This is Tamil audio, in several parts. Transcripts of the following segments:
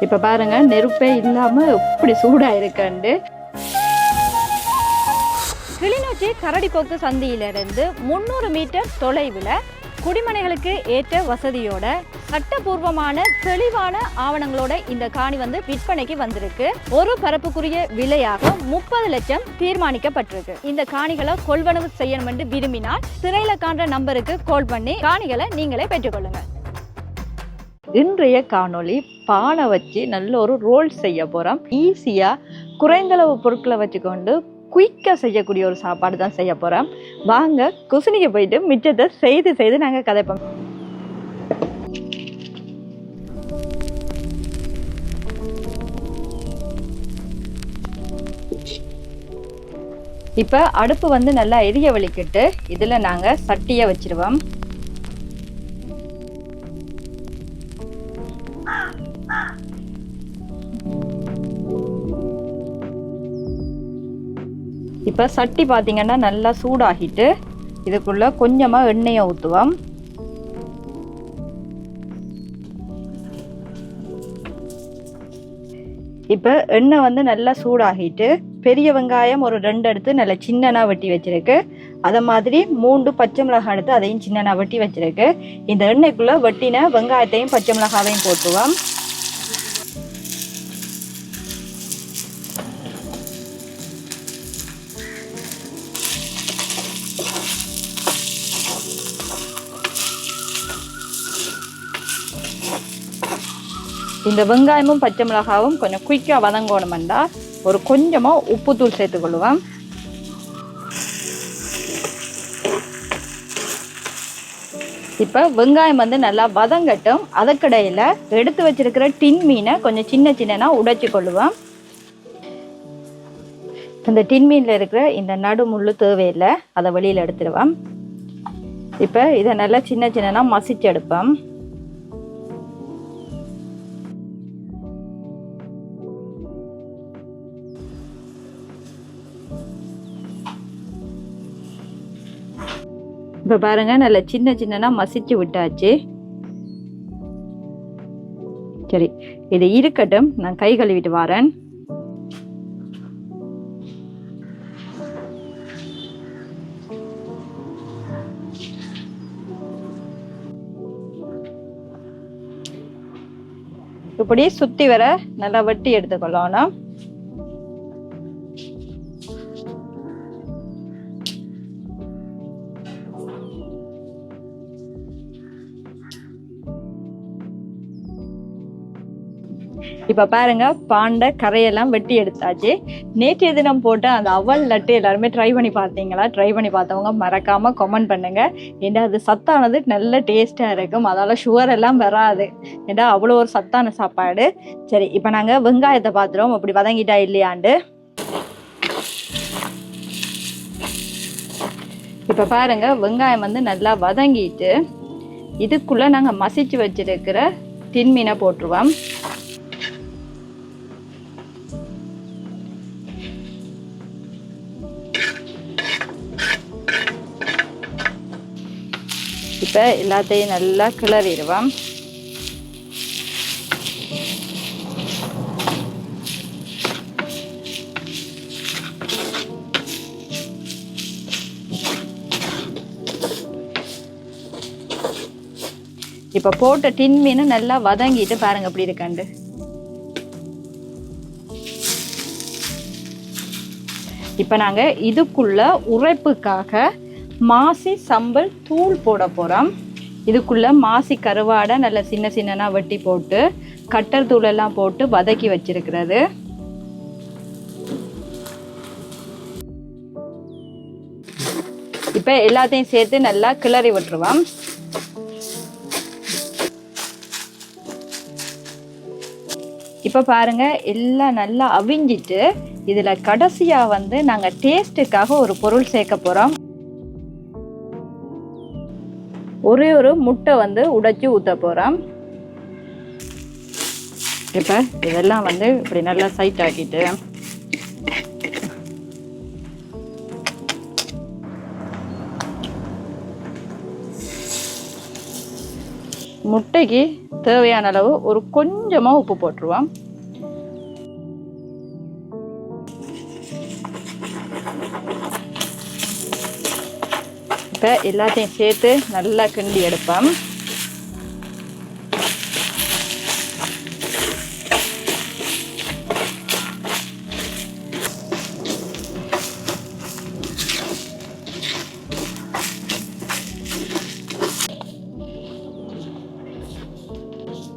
இப்போ பாருங்க நெருப்பே இல்லாமல் எப்படி சூடாக இருக்காண்டு. கிளிநொச்சி கரடிப்போக்கு சந்தியிலிருந்து 300 மீட்டர் தொலைவில் குடிமனைகளுக்கு ஏற்ற வசதியோட சட்டபூர்வமான தெளிவான ஆவணங்களோட இந்த காணி விற்பனைக்கு வந்திருக்கு. ஒரு பரப்புக்குரிய விலையாக 30 லட்சம் தீர்மானிக்கப்பட்டிருக்கு. இந்த காணிகளை கொள்வனவு செய்யணும் என்று விரும்பினால் திரையில காண்ற நம்பருக்கு கால் பண்ணி காணிகளை நீங்களே பெற்றுக்கொள்ளுங்க. இன்றைய காணொளி பானை வச்சு நல்ல ஒரு ரோல் செய்ய போறோம். ஈஸியா குறைந்தளவு பொருட்களை வச்சுக்கொண்டு குயிக்காக செய்யக்கூடிய ஒரு சாப்பாடு தான் செய்ய போகிறோம். வாங்க குசினிக்கு போயிட்டு மிச்சத்தை செய்து நாங்கள் கதைப்போம். இப்போ அடுப்பு நல்லா எரிய வலிக்கிட்டு இதில் நாங்கள் சட்டியை வச்சிருவோம். இப்போ சட்டி பார்த்தீங்கன்னா நல்லா சூடாகிட்டு இதுக்குள்ள கொஞ்சமாக எண்ணெயை ஊற்றுவோம். இப்போ எண்ணெய் நல்லா சூடாகிட்டு பெரிய வெங்காயம் ஒரு 2 எடுத்து நல்லா சின்னனா வெட்டி வச்சிருக்கு. அதை மாதிரி 3 பச்சை மிளகாய் எடுத்து அதையும் சின்னனா வெட்டி வச்சிருக்கு. இந்த எண்ணெய்க்குள்ள வெட்டின வெங்காயத்தையும் பச்சை மிளகாவையும் போட்டுவோம். இந்த வெங்காயமும் பச்சை மிளகாவும் கொஞ்சம் குயிக்காக வதங்கணுமெண்டா ஒரு கொஞ்சமாக உப்புத்தூள் சேர்த்துக்கொள்ளுவோம். இப்போ வெங்காயம் நல்லா வதங்கட்டும். அதுக்கிடையில் எடுத்து வச்சிருக்கிற டின் மீனை கொஞ்சம் சின்னனா உடைச்சி கொள்ளுவோம். இந்த டின் மீனில் இருக்கிற இந்த நடுமுள்ளு தேவையில்லை, அதை வெளியில் எடுத்துடுவோம். இப்போ இதை நல்லா சின்னனா மசிச்சு எடுப்போம். இப்போ பாருங்க நல்லா சின்னனா மசிச்சு விட்டாச்சு. சரி, இது இருக்கட்டும், நான் கை கழுவிட்டு வரேன். இப்படி சுத்தி வர நல்லா வெட்டி எடுத்துக்கொள்ளணும். இப்போ பாருங்க பாண்டை கரையெல்லாம் வெட்டி எடுத்தாச்சு. நேற்றைய தினம் போட்ட அந்த அவல் லட்டு எல்லாருமே ட்ரை பண்ணி பார்த்தீங்களா? ட்ரை பண்ணி பார்த்தவங்க மறக்காம கமெண்ட் பண்ணுங்க. ஏன்னா அது சத்தானது, நல்ல டேஸ்டாக இருக்கும். அதால சுகர் எல்லாம் வராது. ஏன்னா அவ்வளோ ஒரு சத்தான சாப்பாடு. சரி, இப்போ நாங்கள் வெங்காயத்தை பார்த்துருவோம் அப்படி வதங்கிட்டா இல்லையாண்டு. இப்போ பாருங்க வெங்காயம் நல்லா வதங்கிட்டு இதுக்குள்ள நாங்கள் மசிச்சு வச்சிருக்கிற டின் மீனை போட்டுருவோம். இப்போ எல்லாத்தையும் நல்லா கிளறிடுவோம். இப்போ போட்ட டின் மீன் நல்லா வதங்கிட்டு பாருங்க எப்படி இருக்காண்டு. இப்போ நாங்கள் இதுக்குள்ள உரைப்புக்காக மாசி சம்பல் தூள் போட போகிறோம். இதுக்குள்ள மாசி கருவாடை நல்ல சின்னனா வெட்டி போட்டு கட்டர் தூளெல்லாம் போட்டு வதக்கி வச்சிருக்கிறது. இப்போ எல்லாத்தையும் சேர்த்து நல்லா கிளறி விட்டுருவோம். இப்போ பாருங்க எல்லாம் நல்லா அவிஞ்சிட்டு இதில் கடைசியாக நாங்கள் டேஸ்ட்டுக்காக ஒரு பொருள் சேர்க்க போகிறோம். ஒரே ஒரு முட்டை உடைச்சி ஊற்ற போகிறோம். இப்போ இதெல்லாம் இப்படி நல்லா சைட் ஆக்கிட்டு முட்டைக்கு தேவையான அளவு ஒரு கொஞ்சமாக உப்பு போட்டுருவோம். இப்போ எல்லாத்தையும் சேர்த்து நல்லா கிண்டி எடுப்போம்.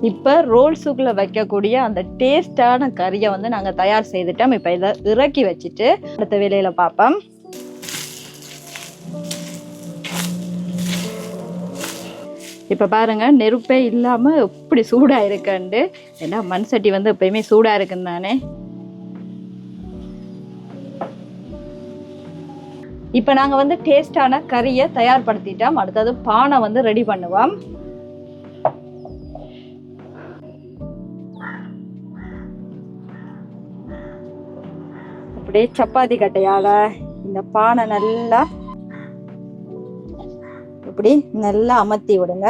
இப்போ ரோல்ஸுக்குள்ளே வைக்கக்கூடிய அந்த டேஸ்டான கறியை வந்து நாங்கள் தயார் செய்துட்டோம். இப்போ இதை இறக்கி வச்சுட்டு அடுத்த வேலையில் பார்ப்போம். இப்போ பாருங்க, நெருப்பே இல்லாமல் எப்படி சூடாக இருக்குண்டு. ஏன்னா மண் சட்டி வந்து எப்பயுமே சூடாக இருக்குன்னு தானே. இப்போ நாங்கள் வந்து டேஸ்டான கறியை தயார்படுத்திட்டோம். அடுத்தது பானை வந்து ரெடி பண்ணுவோம். அப்படியே சப்பாத்தி கட்டையால இந்த பானை நல்லா இப்படி நல்லா அமர்த்தி விடுங்க.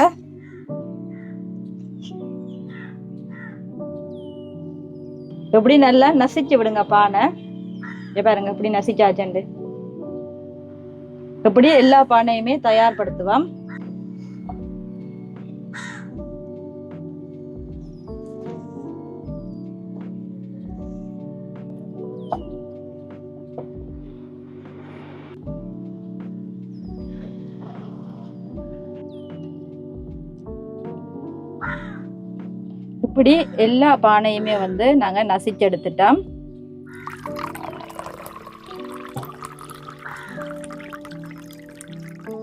இப்படி நல்லா நசிச்சு விடுங்க பானை. பாருங்க இப்படி நசிச்சாச்சு. இப்படி எல்லா பானையுமே தயார்படுத்துவோம். இப்படி எல்லா பானையுமே வந்து நாங்கள் நசிச்சு எடுத்துட்டோம்.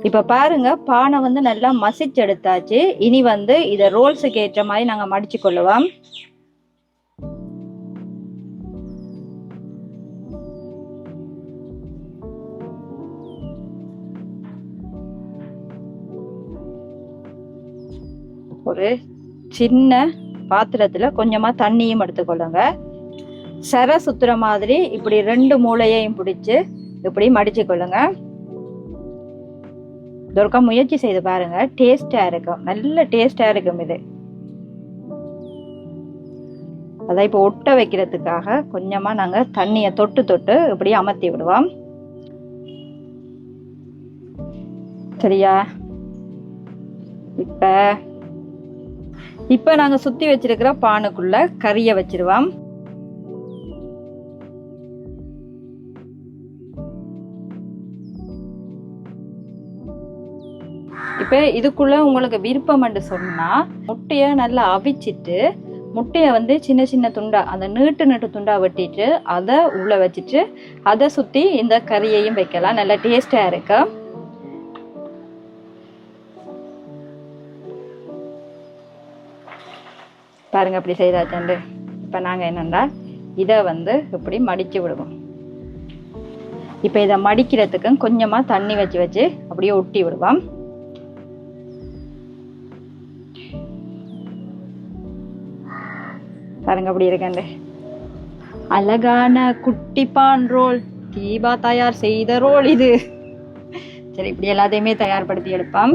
இப்போ பாருங்க, பானை வந்து நல்லா மசிச்சு எடுத்தாச்சு. இனி வந்து இதை ரோல்ஸுக்கு ஏற்ற மாதிரி நாங்கள் மடிச்சு கொள்ளுவோம். ஒரு சின்ன பாத்திரத்துல கொஞ்சமா தண்ணியும் எடுத்துக்கொள்ளுங்க. சர சுத்துற மாதிரி இப்படி 2 மூளையையும் பிடிச்சு இப்படி மடிச்சு கொள்ளுங்க. இதொருக்கா முயற்சி செய்து பாருங்க, டேஸ்டா இருக்கும், நல்ல டேஸ்டா இருக்கும் இது. அதை இப்போ ஒட்ட வைக்கிறதுக்காக கொஞ்சமா நாங்க தண்ணியை தொட்டு தொட்டு இப்படி அமர்த்தி விடுவோம். சரியா? இப்ப நாங்க சுத்தி வச்சிருக்கிற பானுக்குள்ள கறியை வச்சிருவோம். இப்ப இதுக்குள்ள உங்களுக்கு விருப்பம் என்று சொன்னா முட்டைய நல்லா அவிச்சிட்டு முட்டைய வந்து சின்ன சின்ன துண்டா, அந்த நீட்டு துண்டா வெட்டிட்டு அதை உள்ள வச்சுட்டு அதை சுத்தி இந்த கறியையும் வைக்கலாம். நல்லா டேஸ்டா இருக்கும். பாருங்க அப்படி செய்தாச்சு. இப்போ நாங்கள் என்னென்னா இதை வந்து இப்படி மடித்து விடுவோம். இப்போ இதை மடிக்கிறதுக்கு கொஞ்சமாக தண்ணி வச்சு வச்சு அப்படியே ஒட்டி விடுவோம். பாருங்க அப்படி இருக்கேன். அழகான குட்டி பான் ரோல், தீபா தயார் செய்த ரோல் இது. சரி, இப்படி எல்லாத்தையுமே தயார்படுத்தி எடுப்போம்.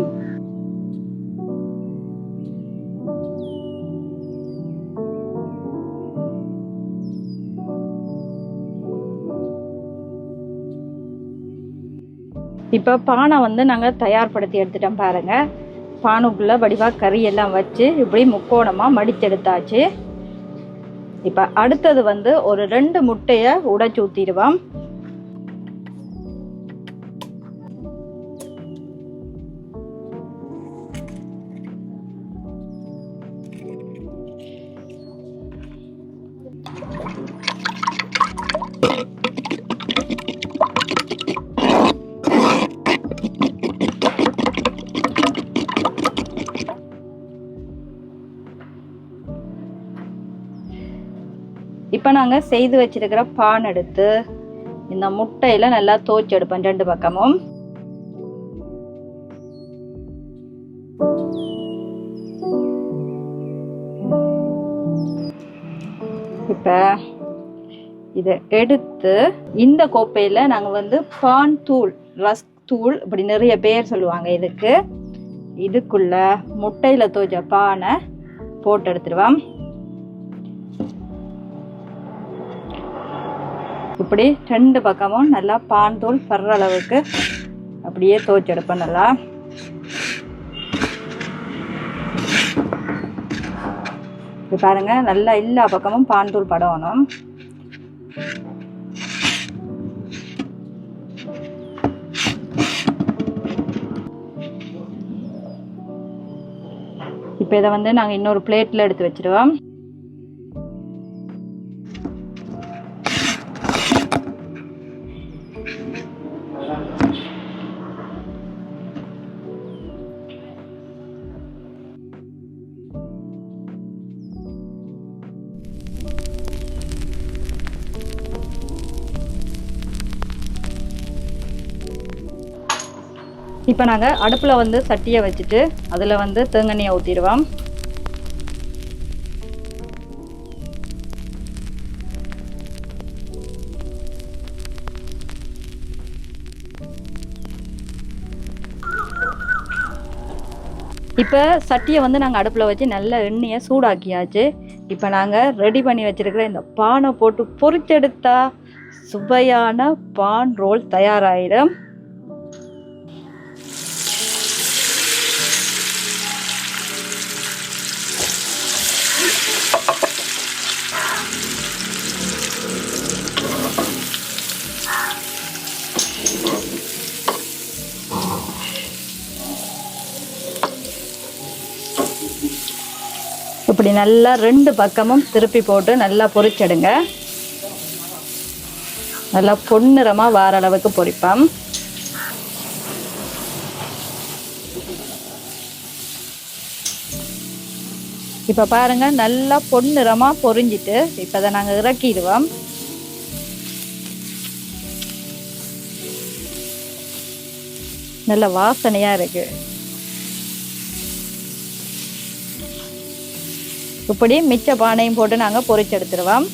இப்போ பானை வந்து நாங்கள் தயார்படுத்தி எடுத்துட்டோம். பாருங்க, பானுக்குள்ள வடிவாக கறி எல்லாம் வச்சு இப்படி முக்கோணமாக மடிச்செடுத்தாச்சு. இப்போ அடுத்தது வந்து ஒரு 2 முட்டையை உடைச்சு ஊற்றிடுவோம். இப்போ நாங்கள் செய்து வச்சிருக்கிற பான் எடுத்து இந்த முட்டையில நல்லா தோய்ச்சி எடுப்போம் 2 பக்கமும். இப்போ இதை எடுத்து இந்த கோப்பையில் நாங்கள் வந்து பான் தூள், ரஸ்க் தூள், இப்படி நிறைய பேர் சொல்லுவாங்க இதுக்கு, இதுக்குள்ள முட்டையில தோச்ச பானை போட்டு எடுத்துருவோம். இப்படி 2 பக்கமும் நல்லா பான் தூள் படுற அளவுக்கு அப்படியே தோச்சு எடுப்பேன். நல்லா பாருங்க, நல்லா எல்லா பக்கமும் பான் தூள் படணும். இப்போ இதை வந்து நாங்கள் இன்னொரு பிளேட்ல எடுத்து வச்சிருவோம். இப்போ நாங்கள் அடுப்பில் வந்து சட்டியை வச்சுட்டு அதில் வந்து தேங்காய் ஊற்றிடுவோம். இப்போ சட்டியை வந்து நாங்கள் அடுப்பில் வச்சு நல்ல எண்ணெயை சூடாக்கியாச்சு. இப்போ நாங்கள் ரெடி பண்ணி வச்சுருக்கிற இந்த பானை போட்டு பொரிச்செடுத்தா சுவையான பான் ரோல் தயாராகிடும். இப்படி நல்லா 2 பக்கமும் திருப்பி போட்டு நல்லா பொரிச்செடுங்க. நல்லா பொன்னிறமாக வார அளவுக்கு பொரிப்போம். இப்போ பாருங்க, நல்லா பொன்னிறமாக பொரிஞ்சிட்டு இப்போ அதை நாங்கள் இறக்கிடுவோம். நல்ல வாசனையாக இருக்கு. இப்படி மிச்ச பானையும் போட்டு நாங்கள் பொரிச்செடுத்துருவோம்.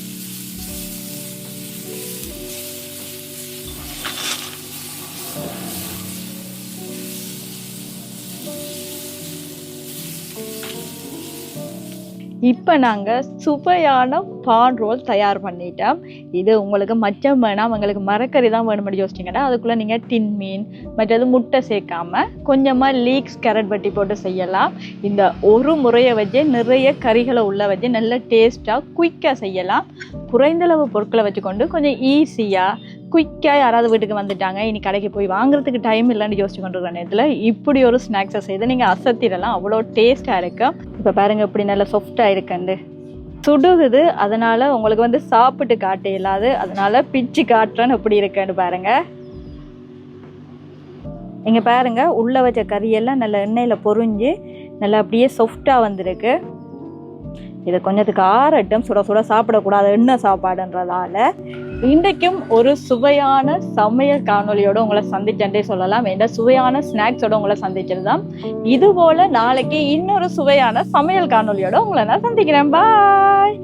இப்போ நாங்கள் சுவையான பான் ரோல் தயார் பண்ணிட்டோம். இது உங்களுக்கு மச்சம் வேணாம், உங்களுக்கு மரக்கறி தான் வேணும்னு யோசிச்சிங்கன்னா அதுக்குள்ளே நீங்கள் டின் மீன் மற்றது முட்டை சேர்க்காம கொஞ்சமாக லீக்ஸ் கேரட் வட்டி போட்டு செய்யலாம். இந்த ஒரு முறையை வச்சு நிறைய கறிகளை உள்ள வச்சு நல்ல டேஸ்ட்டாக குயிக்காக செய்யலாம். குறைந்தளவு பொருட்களை வச்சுக்கொண்டு கொஞ்சம் ஈஸியாக குயிக்காக யாராவது வீட்டுக்கு வந்துட்டாங்க, இனி கடைக்கு போய் வாங்குறதுக்கு டைம் இல்லைன்னு யோசிச்சு கொண்டிருக்கிற நேரத்தில் இப்படி ஒரு ஸ்நாக்ஸை செய்து நீங்கள் அசத்திடலாம். அவ்வளோ டேஸ்ட்டாக இருக்கும். இப்போ பாருங்கள், இப்படி நல்லா சாஃப்டாக இருக்குண்டு சுடுகுது. அதனால் உங்களுக்கு வந்து சாப்பிட்டு காட்ட இல்லாது, அதனால் பிச்சு காட்டுறேன்னு எப்படி இருக்குன்னு பாருங்கள். இங்கே பாருங்கள், உள்ளே வச்ச கறியெல்லாம் நல்லா எண்ணெயில் பொரிஞ்சு நல்லா அப்படியே சாஃப்டாக வந்திருக்கு. இதை கொஞ்சத்துக்கு ஆறட்டும், சுட சுட சாப்பிடக்கூடாது எண்ணெய் சாப்பாடுன்றதால. இன்றைக்கும் ஒரு சுவையான சமையல் காணொலியோடு உங்களை சந்திச்சே சொல்லலாம். என்ற சுவையான ஸ்நாக்ஸோட உங்களை சந்திச்சிருந்தான். இது போல நாளைக்கு இன்னொரு சுவையான சமையல் காணொலியோட உங்களை நான் சந்திக்கிறேன். பாய்.